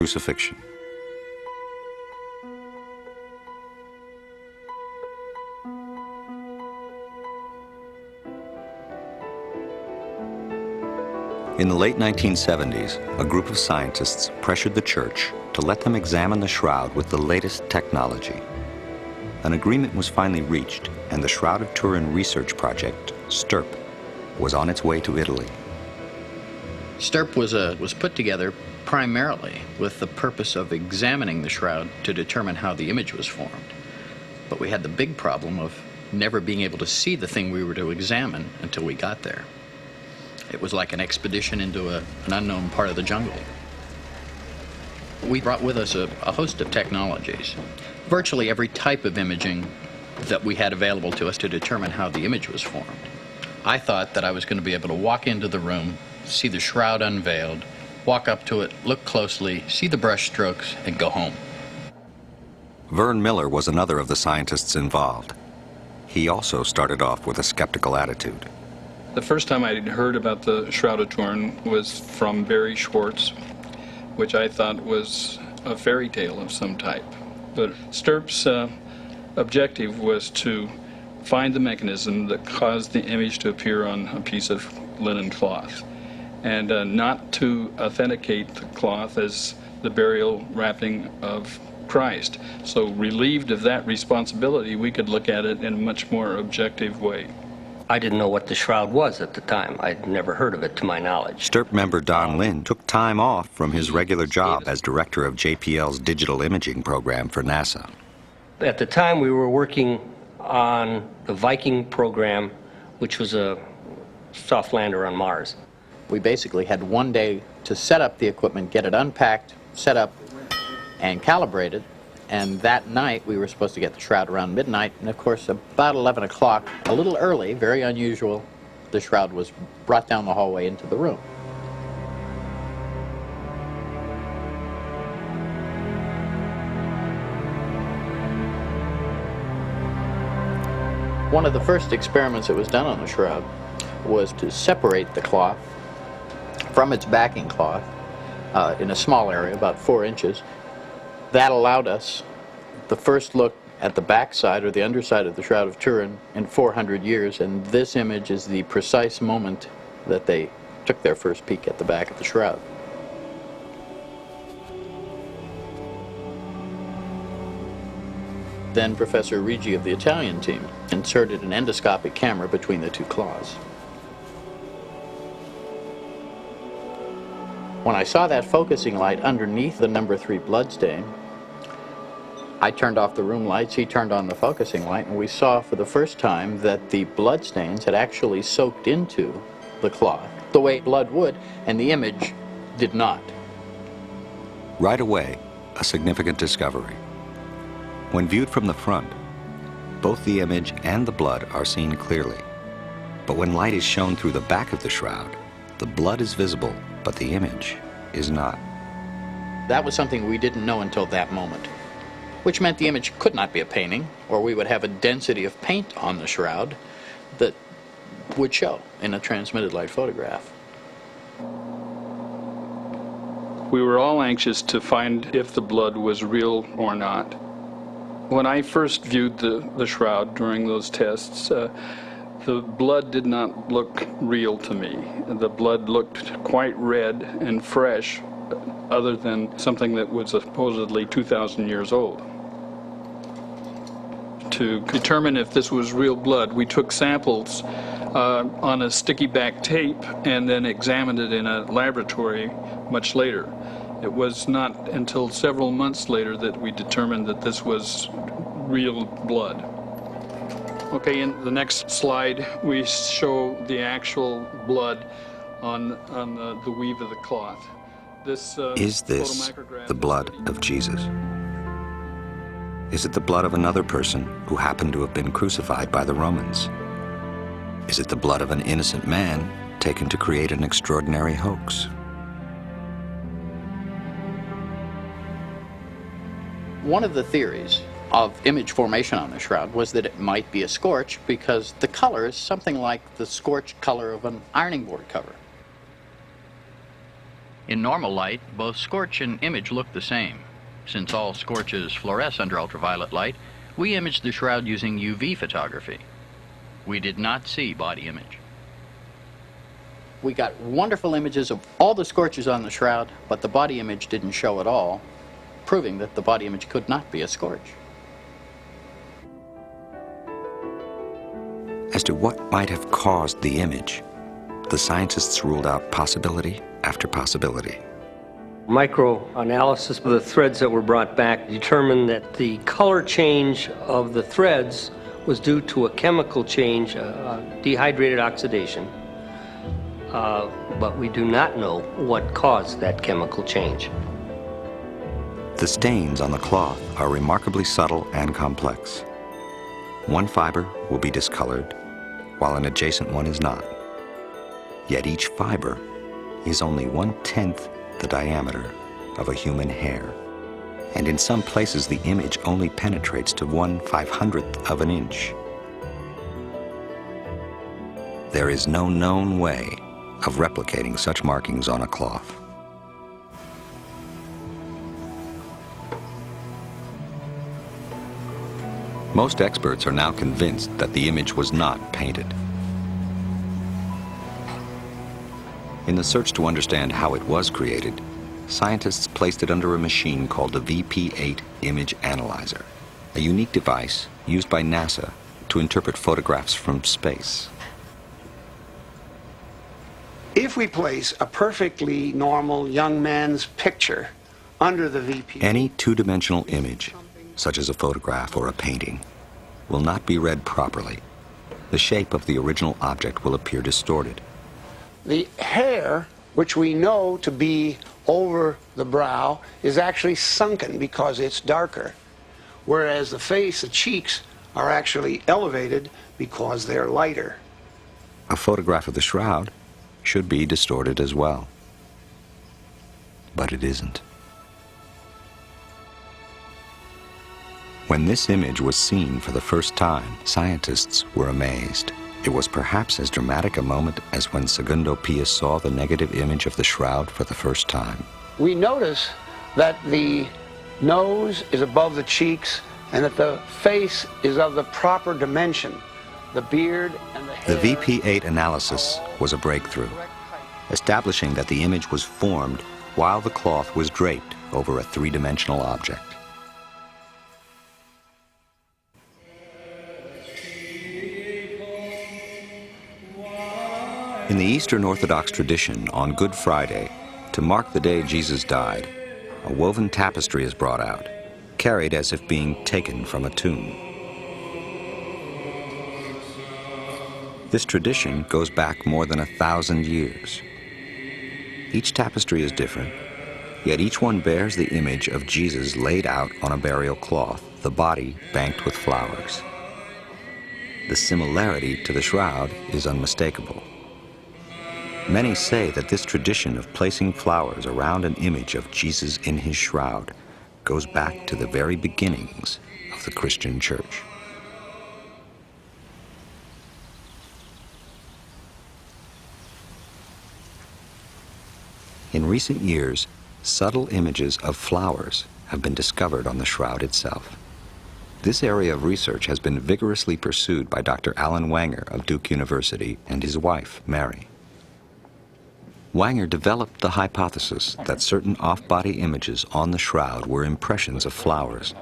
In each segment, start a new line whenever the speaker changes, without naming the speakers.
crucifixion. In the late 1970s, a group of scientists pressured the church to let them examine the shroud with the latest technology. An agreement was finally reached, and the Shroud of Turin research project, STURP, was on its way to Italy.
STURP was put together primarily with the purpose of examining the shroud to determine how the image was formed. But we had the big problem of never being able to see the thing we were to examine until we got there. It was like an expedition into an unknown part of the jungle. We brought with us a host of technologies, virtually every type of imaging that we had available to us to determine how the image was formed. I thought that I was going to be able to walk into the room, see the shroud unveiled, walk up to it, look closely, see the brush strokes, and go home.
Vern Miller was another of the scientists involved. He also started off with a skeptical attitude.
The first time I heard about the Shroud of Turin was from Barry Schwartz, which I thought was a fairy tale of some type. But STURP's objective was to find the mechanism that caused the image to appear on a piece of linen cloth, and not to authenticate the cloth as the burial wrapping of Christ. So relieved of that responsibility, we could look at it in a much more objective way.
I didn't know what the shroud was at the time. I'd never heard of it to my knowledge.
STURP member Don Lynn took time off from his regular job as director of JPL's digital imaging program for NASA.
At the time, we were working on the Viking program, which was a soft lander on Mars.
We basically had one day to set up the equipment, get it unpacked, set up, and calibrated. And that night, we were supposed to get the shroud around midnight. And of course, about 11 o'clock, a little early, very unusual, the shroud was brought down the hallway into the room. One of the first experiments that was done on the shroud was to separate the cloth from its backing cloth in a small area, about 4 inches. That allowed us the first look at the backside or the underside of the Shroud of Turin in 400 years, and this image is the precise moment that they took their first peek at the back of the shroud. Then Professor Rigi of the Italian team inserted an endoscopic camera between the two claws. When I saw that focusing light underneath the number 3 bloodstain, I turned off the room lights, he turned on the focusing light, and we saw for the first time that the bloodstains had actually soaked into the cloth the way blood would, and the image did not.
Right away, a significant discovery. When viewed from the front, both the image and the blood are seen clearly. But when light is shown through the back of the shroud, the blood is visible, but the image is not.
That was something we didn't know until that moment, which meant the image could not be a painting, or we would have a density of paint on the shroud that would show in a transmitted light photograph.
We were all anxious to find if the blood was real or not. When I first viewed the shroud during those tests, the blood did not look real to me. The blood looked quite red and fresh, other than something that was supposedly 2,000 years old. To determine if this was real blood, we took samples on a sticky back tape and then examined it in a laboratory much later. It was not until several months later that we determined that this was real blood. Okay, in the next slide, we show the actual blood on the weave of the cloth.
Is this the blood of Jesus? Is it the blood of another person who happened to have been crucified by the Romans? Is it the blood of an innocent man taken to create an extraordinary hoax?
One of the theories of image formation on the shroud was that it might be a scorch because the color is something like the scorched color of an ironing board cover. In normal light, both scorch and image look the same. Since all scorches fluoresce under ultraviolet light, we imaged the shroud using UV photography. We did not see body image. We got wonderful images of all the scorches on the shroud, but the body image didn't show at all, proving that the body image could not be a scorch.
As to what might have caused the image, the scientists ruled out possibility after possibility.
Microanalysis of the threads that were brought back determined that the color change of the threads was due to a chemical change, dehydrated oxidation. But we do not know what caused that chemical change.
The stains on the cloth are remarkably subtle and complex. One fiber will be discolored, while an adjacent one is not. Yet each fiber is only 1/10 the diameter of a human hair. And in some places, the image only penetrates to 1/500th of an inch. There is no known way of replicating such markings on a cloth. Most experts are now convinced that the image was not painted. In the search to understand how it was created, scientists placed it under a machine called the pt2 image analyzer, a unique device used by NASA to interpret photographs from space.
If we place a perfectly normal young man's picture under the VP,
Any two-dimensional image, such as a photograph or a painting, will not be read properly. The shape of the original object will appear distorted.
the hair, which we know to be over the brow, is actually sunken because it's darker, whereas the face, the cheeks, are actually elevated because they're lighter.
A photograph of the shroud should be distorted as well. But it isn't. When this image was seen for the first time, scientists were amazed. It was perhaps as dramatic a moment as when Segundo Pius saw the negative image of the shroud for the first time.
We notice that the nose is above the cheeks and that the face is of the proper dimension. The beard and the hair.
The VP8 analysis was a breakthrough, establishing that the image was formed while the cloth was draped over a three-dimensional object. In the Eastern Orthodox tradition, on Good Friday, to mark the day Jesus died, a woven tapestry is brought out, carried as if being taken from a tomb. This tradition goes back more than 1,000 years. Each tapestry is different, yet each one bears the image of Jesus laid out on a burial cloth, the body banked with flowers. The similarity to the shroud is unmistakable. Many say that this tradition of placing flowers around an image of Jesus in his shroud goes back to the very beginnings of the Christian Church. In recent years, subtle images of flowers have been discovered on the shroud itself. This area of research has been vigorously pursued by Dr. Alan Wanger of Duke University and his wife, Mary. Wanger developed the hypothesis that certain off-body images on the shroud were impressions of flowers.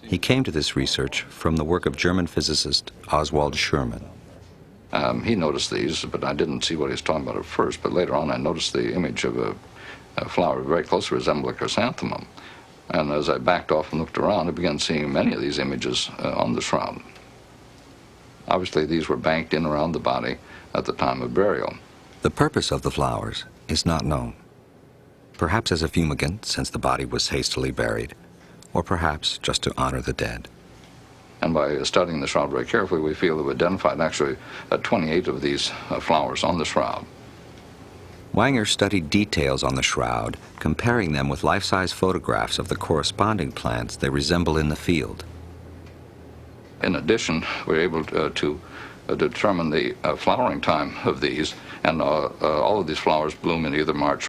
He came to this research from the work of German physicist Oswald Scherman.
He noticed these, but I didn't see what he was talking about at first. But later on, I noticed the image of a flower very closely resembling a chrysanthemum. And as I backed off and looked around, I began seeing many of these images on the shroud. Obviously, these were banked in around the body at the time of burial.
The purpose of the flowers is not known. Perhaps as a fumigant, since the body was hastily buried, or perhaps just to honor the dead.
And by studying the shroud very carefully, we feel that we identified actually 28 of these flowers on the shroud.
Wanger studied details on the shroud, comparing them with life-size photographs of the corresponding plants they resemble in the field.
In addition, we were able to determine the flowering time of these, and all of these flowers bloom in either March